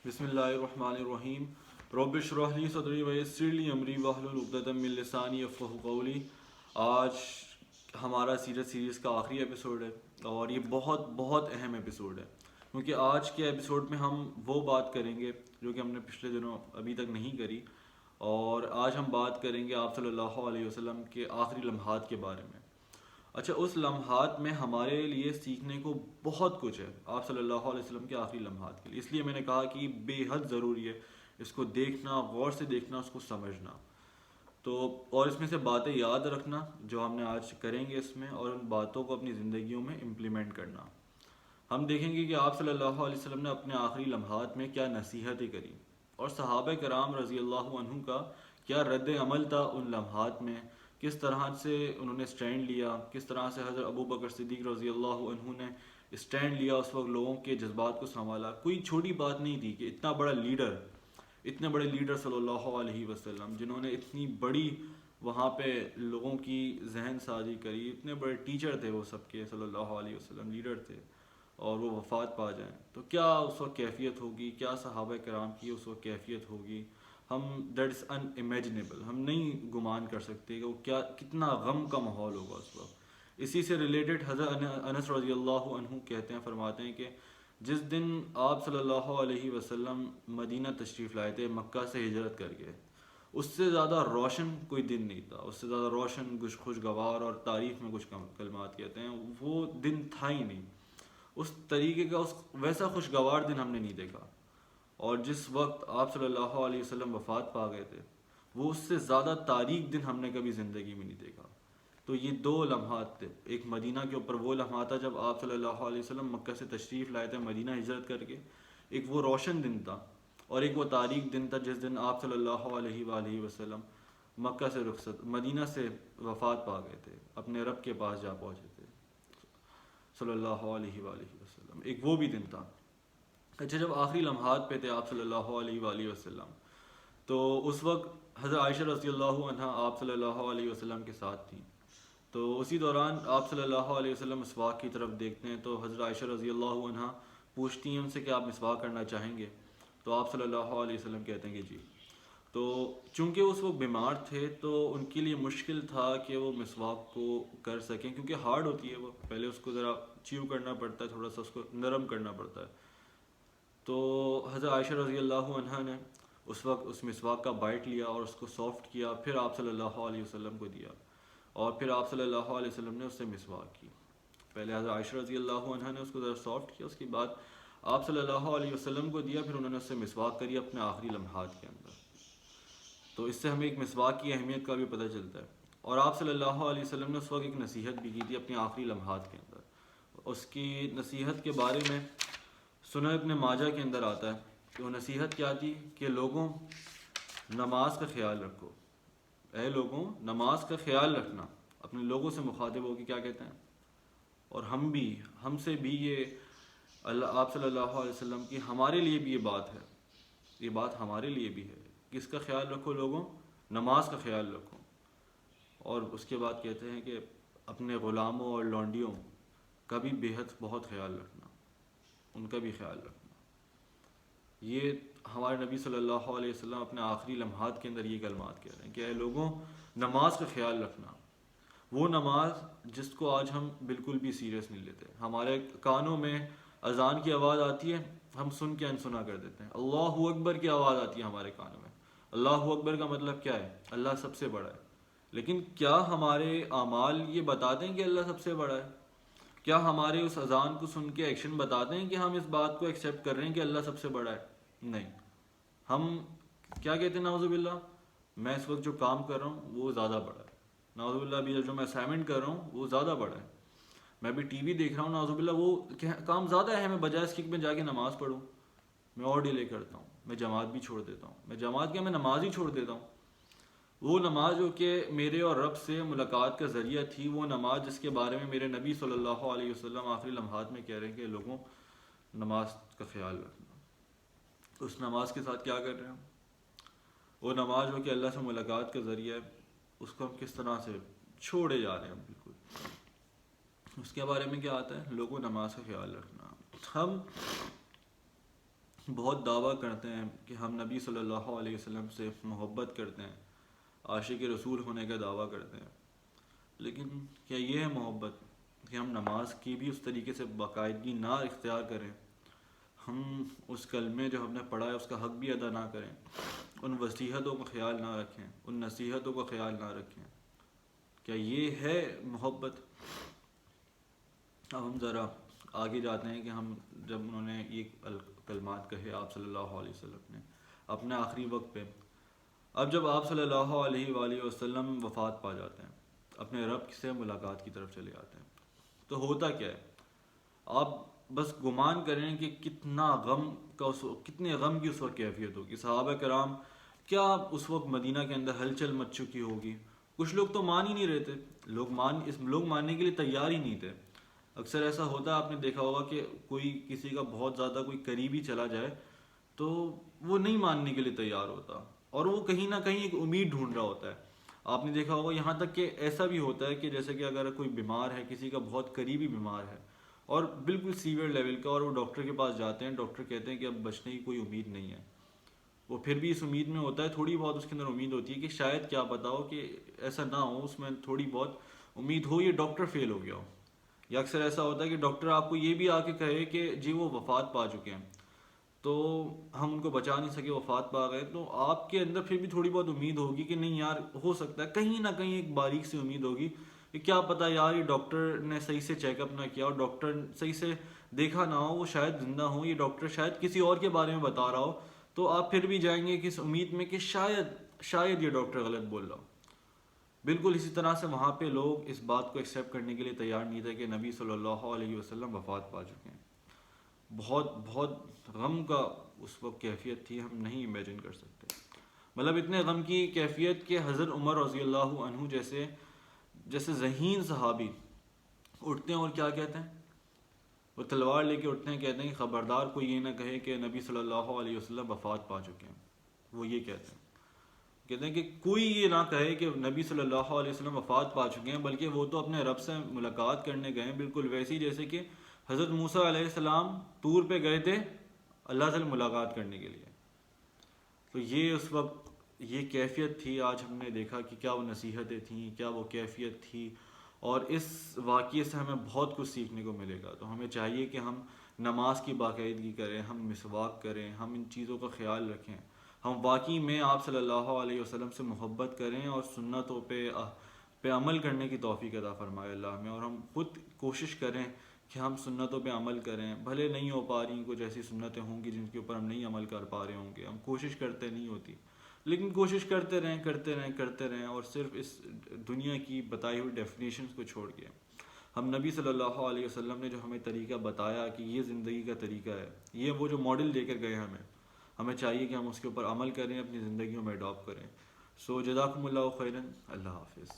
بسم اللہ الرحمن الرحیم رب اشرح لی صدری ویسر لی امری واحلل عقدۃ من لسانی یفقہوا قولی۔ آج ہمارا سیرت سیریز کا آخری ایپیسوڈ ہے اور یہ بہت بہت اہم ایپیسوڈ ہے، کیونکہ آج کے ایپیسوڈ میں ہم وہ بات کریں گے جو کہ ہم نے پچھلے دنوں ابھی تک نہیں کری، اور آج ہم بات کریں گے آپ صلی اللہ علیہ وسلم کے آخری لمحات کے بارے میں۔ اچھا، اس لمحات میں ہمارے لیے سیکھنے کو بہت کچھ ہے آپ صلی اللہ علیہ وسلم کے آخری لمحات کے لیے، اس لیے میں نے کہا کہ بے حد ضروری ہے اس کو دیکھنا، غور سے دیکھنا، اس کو سمجھنا، تو اور اس میں سے باتیں یاد رکھنا جو ہم نے آج کریں گے اس میں، اور ان باتوں کو اپنی زندگیوں میں امپلیمنٹ کرنا۔ ہم دیکھیں گے کہ آپ صلی اللہ علیہ وسلم نے اپنے آخری لمحات میں کیا نصیحتیں کری، اور صحابہ کرام رضی اللہ عنہم کا کیا رد عمل تھا ان لمحات میں، کس طرح سے انہوں نے سٹینڈ لیا، کس طرح سے حضرت ابو بکر صدیق رضی اللہ عنہ نے سٹینڈ لیا، اس وقت لوگوں کے جذبات کو سنبھالا۔ کوئی چھوٹی بات نہیں تھی کہ اتنے بڑے لیڈر صلی اللہ علیہ وسلم، جنہوں نے اتنی بڑی وہاں پہ لوگوں کی ذہن سازی کری، اتنے بڑے ٹیچر تھے وہ سب کے، صلی اللہ علیہ وسلم لیڈر تھے، اور وہ وفات پا جائیں تو کیا اس وقت کیفیت ہوگی، کیا صحابہ کرام کی اس وقت کیفیت ہوگی، ہم دیٹ از ان امیجنیبل، ہم نہیں گمان کر سکتے کہ وہ کتنا غم کا ماحول ہوگا اس وقت۔ اسی سے ریلیٹڈ حضرت انس رضی اللہ عنہ کہتے ہیں، فرماتے ہیں کہ جس دن آپ صلی اللہ علیہ وسلم مدینہ تشریف لائے تھے مکہ سے ہجرت کر کے، اس سے زیادہ روشن کوئی دن نہیں تھا، اس سے زیادہ روشن، خوشگوار، اور تعریف میں کچھ کلمات کہتے ہیں، وہ دن تھا ہی نہیں اس طریقے کا، ویسا خوشگوار دن ہم نے نہیں دیکھا۔ اور جس وقت آپ صلی اللہ علیہ وسلم وفات پا گئے تھے، وہ اس سے زیادہ تاریک دن ہم نے کبھی زندگی میں نہیں دیکھا۔ تو یہ دو لمحات تھے، ایک مدینہ کے اوپر وہ لمحہ تھا جب آپ صلی اللہ علیہ وسلم مکہ سے تشریف لائے تھے مدینہ ہجرت کر کے، ایک وہ روشن دن تھا، اور ایک وہ تاریک دن تھا جس دن آپ صلی اللہ علیہ وآلہ وسلم مکہ سے مدینہ سے وفات پا گئے تھے، اپنے رب کے پاس جا پہنچے تھے صلی اللہ علیہ وآلہ وسلم، ایک وہ بھی دن تھا۔ اچھا، جب آخری لمحات پہ تھے آپ صلی اللہ علیہ وآلہ وسلم، تو اس وقت حضرت عائشہ رضی اللہ عنہا آپ صلی اللہ علیہ وسلم کے ساتھ تھیں، تو اسی دوران آپ صلی اللہ علیہ وسلم مسواک کی طرف دیکھتے ہیں، تو حضرت عائشہ رضی اللہ عنہا پوچھتی ہیں ان سے کہ آپ مسواک کرنا چاہیں گے، تو آپ صلی اللہ علیہ وسلم کہتے ہیں کہ جی۔ تو چونکہ اس وقت بیمار تھے تو ان کے لیے مشکل تھا کہ وہ مسواک کو کر سکیں، کیونکہ ہارڈ ہوتی ہے وہ، پہلے اس کو ذرا چیو کرنا پڑتا ہے، تھوڑا سا اس کو نرم کرنا پڑتا ہے۔ تو حضرت عائشہ رضی اللہ عنہا نے اس وقت اس مسواک کا بائٹ لیا اور اس کو سافٹ کیا، پھر آپ صلی اللہ علیہ وسلم کو دیا، اور پھر آپ صلی اللہ علیہ وسلم نے اس سے مسواک کی۔ پہلے حضرت عائشہ رضی اللہ عنہا نے اس کو ذرا سافٹ کیا، اس کے بعد آپ صلی اللہ علیہ وسلم کو دیا، پھر انہوں نے اس سے مسواک کری اپنے آخری لمحات کے اندر۔ تو اس سے ہمیں ایک مسواک کی اہمیت کا بھی پتہ چلتا ہے، اور آپ صلی اللہ علیہ وسلم نے اس وقت ایک نصیحت بھی کی تھی اپنے آخری لمحات کے اندر۔ اس کی نصیحت کے بارے میں سنن ابن ماجہ کے اندر آتا ہے کہ وہ نصیحت کیا تھی کہ لوگوں، نماز کا خیال رکھو، اے لوگوں نماز کا خیال رکھنا۔ اپنے لوگوں سے مخاطب ہو کے کیا کہتے ہیں، اور ہم سے بھی یہ آپ صلی اللہ علیہ وسلم کی ہمارے لیے بھی یہ بات ہے، یہ بات ہمارے لیے بھی ہے، کس کا خیال رکھو لوگوں، نماز کا خیال رکھو۔ اور اس کے بعد کہتے ہیں کہ اپنے غلاموں اور لونڈیوں کا بھی بے حد بہت خیال رکھنا، ان کا بھی خیال رکھنا۔ یہ ہمارے نبی صلی اللہ علیہ وسلم اپنے آخری لمحات کے اندر یہ کلمات کہہ رہے ہیں کہ اے لوگوں نماز کا خیال رکھنا، وہ نماز جس کو آج ہم بالکل بھی سیریس نہیں لیتے۔ ہمارے کانوں میں اذان کی آواز آتی ہے، ہم سن کے انسنا کر دیتے ہیں، اللہ اکبر کی آواز آتی ہے ہمارے کانوں میں، اللہ اکبر کا مطلب کیا ہے، اللہ سب سے بڑا ہے، لیکن کیا ہمارے اعمال یہ بتاتے ہیں کہ اللہ سب سے بڑا ہے؟ کیا ہمارے اس اذان کو سن کے ایکشن بتاتے ہیں کہ ہم اس بات کو ایکسیپٹ کر رہے ہیں کہ اللہ سب سے بڑا ہے؟ نہیں، ہم کیا کہتے ہیں، نعوذ باللہ، میں اس وقت جو کام کر رہا ہوں وہ زیادہ بڑا ہے، نعوذ باللہ ابھی جو میں اسائنمنٹ کر رہا ہوں وہ زیادہ بڑا ہے، میں ابھی ٹی وی دیکھ رہا ہوں، نعوذ باللہ وہ کام زیادہ ہے، میں بجائے اس کی میں جا کے نماز پڑھوں میں اور ڈیلے کرتا ہوں، میں جماعت بھی چھوڑ دیتا ہوں، میں جماعت کیا، میں نماز ہی چھوڑ دیتا ہوں۔ وہ نماز جو کہ میرے اور رب سے ملاقات کا ذریعہ تھی، وہ نماز جس کے بارے میں میرے نبی صلی اللہ علیہ وسلم آخری لمحات میں کہہ رہے ہیں کہ لوگوں نماز کا خیال رکھنا، اس نماز کے ساتھ کیا کر رہے ہیں؟ وہ نماز جو کہ اللہ سے ملاقات کا ذریعہ ہے، اس کو ہم کس طرح سے چھوڑے جا رہے ہیں بالکل۔ اس کے بارے میں کیا آتا ہے، لوگوں نماز کا خیال رکھنا۔ ہم بہت دعویٰ کرتے ہیں کہ ہم نبی صلی اللہ علیہ وسلم سے محبت کرتے ہیں، عاشق رسول ہونے کا دعویٰ کرتے ہیں، لیکن کیا یہ ہے محبت کہ ہم نماز کی بھی اس طریقے سے باقاعدگی نہ اختیار کریں، ہم اس کلمے جو ہم نے پڑھا ہے اس کا حق بھی ادا نہ کریں، ان وصیحتوں کا خیال نہ رکھیں، ان نصیحتوں کا خیال نہ رکھیں؟ کیا یہ ہے محبت؟ اب ہم ذرا آگے جاتے ہیں کہ ہم جب انہوں نے یہ کلمات کہے آپ صلی اللہ علیہ وسلم نے اپنے آخری وقت پہ، اب جب آپ صلی اللہ علیہ وآلہ وسلم وفات پا جاتے ہیں، اپنے رب سے ملاقات کی طرف چلے جاتے ہیں، تو ہوتا کیا ہے؟ آپ بس گمان کریں کہ کتنا غم کا کتنے غم کی اس وقت کیفیت ہوگی۔ صحابہ کرام کیا اس وقت مدینہ کے اندر ہلچل مچ چکی ہوگی؟ کچھ لوگ تو مان ہی نہیں رہتے، لوگ ماننے کے لیے تیار ہی نہیں تھے۔ اکثر ایسا ہوتا ہے، آپ نے دیکھا ہوگا کہ کوئی کسی کا بہت زیادہ کوئی قریبی چلا جائے تو وہ نہیں ماننے کے لیے تیار ہوتا، اور وہ کہیں نہ کہیں ایک امید ڈھونڈ رہا ہوتا ہے۔ آپ نے دیکھا ہوگا یہاں تک کہ ایسا بھی ہوتا ہے کہ جیسے کہ اگر کوئی بیمار ہے، کسی کا بہت قریبی بیمار ہے اور بالکل سیویئر لیول کا، اور وہ ڈاکٹر کے پاس جاتے ہیں، ڈاکٹر کہتے ہیں کہ اب بچنے کی کوئی امید نہیں ہے، وہ پھر بھی اس امید میں ہوتا ہے، تھوڑی بہت اس کے اندر امید ہوتی ہے کہ شاید کیا پتا ہو کہ ایسا نہ ہو، اس میں تھوڑی بہت امید ہو، یہ ڈاکٹر فیل ہو گیا ہو۔ یا اکثر ایسا ہوتا ہے کہ ڈاکٹر آپ کو یہ بھی آ کے کہے کہ جی وہ وفات پا چکے ہیں، تو ہم ان کو بچا نہیں سکے، وفات پا گئے، تو آپ کے اندر پھر بھی تھوڑی بہت امید ہوگی کہ نہیں یار ہو سکتا ہے، کہیں نہ کہیں ایک باریک سی امید ہوگی کہ کیا پتہ یار یہ ڈاکٹر نے صحیح سے چیک اپ نہ کیا، اور ڈاکٹر صحیح سے دیکھا نہ ہو، وہ شاید زندہ ہو، یہ ڈاکٹر شاید کسی اور کے بارے میں بتا رہا ہو، تو آپ پھر بھی جائیں گے کس امید میں کہ شاید یہ ڈاکٹر غلط بول رہا ہو۔ بالکل اسی طرح سے وہاں پہ لوگ اس بات کو ایکسیپٹ کرنے کے لیے تیار نہیں تھے کہ نبی صلی اللہ علیہ وسلم وفات پا چکے ہیں۔ بہت بہت غم کا اس وقت کیفیت تھی، ہم نہیں امیجن کر سکتے۔ مطلب اتنے غم کی کیفیت کہ حضرت عمر رضی اللہ عنہ جیسے ذہین صحابی اٹھتے ہیں اور کیا کہتے ہیں؟ وہ تلوار لے کے اٹھتے ہیں، کہتے ہیں کہ خبردار کوئی یہ نہ کہے کہ نبی صلی اللہ علیہ وسلم وفات پا چکے ہیں۔ وہ یہ کہتے ہیں کہ کوئی یہ نہ کہے کہ نبی صلی اللہ علیہ وسلم وفات پا چکے ہیں، بلکہ وہ تو اپنے رب سے ملاقات کرنے گئے ہیں، بالکل ویسی جیسے کہ حضرت موسیٰ علیہ السلام طور پہ گئے تھے اللہ سے ملاقات کرنے کے لیے۔ تو یہ اس وقت یہ کیفیت تھی۔ آج ہم نے دیکھا کہ کیا وہ نصیحتیں تھیں، کیا وہ کیفیت تھی، اور اس واقعے سے ہمیں بہت کچھ سیکھنے کو ملے گا۔ تو ہمیں چاہیے کہ ہم نماز کی باقاعدگی کریں، ہم مسواک کریں، ہم ان چیزوں کا خیال رکھیں، ہم واقعی میں آپ صلی اللہ علیہ وسلم سے محبت کریں، اور سنتوں پہ عمل کرنے کی توفیق عطا فرمائے اللہ ہمیں، اور ہم خود کوشش کریں کہ ہم سنتوں پہ عمل کریں۔ بھلے نہیں ہو پا رہی، کچھ ایسی سنتیں ہوں گی جن کے اوپر ہم نہیں عمل کر پا رہے ہوں گے، ہم کوشش کرتے نہیں ہوتی، لیکن کوشش کرتے رہیں اور صرف اس دنیا کی بتائی ہوئی ڈیفینیشنز کو چھوڑ کے ہم نبی صلی اللہ علیہ وسلم نے جو ہمیں طریقہ بتایا کہ یہ زندگی کا طریقہ ہے، یہ وہ جو ماڈل دے کر گئے ہمیں چاہیے کہ ہم اس کے اوپر عمل کریں، اپنی زندگیوں میں اڈاپٹ کریں۔ جزاکم اللہ خیراً، اللہ حافظ۔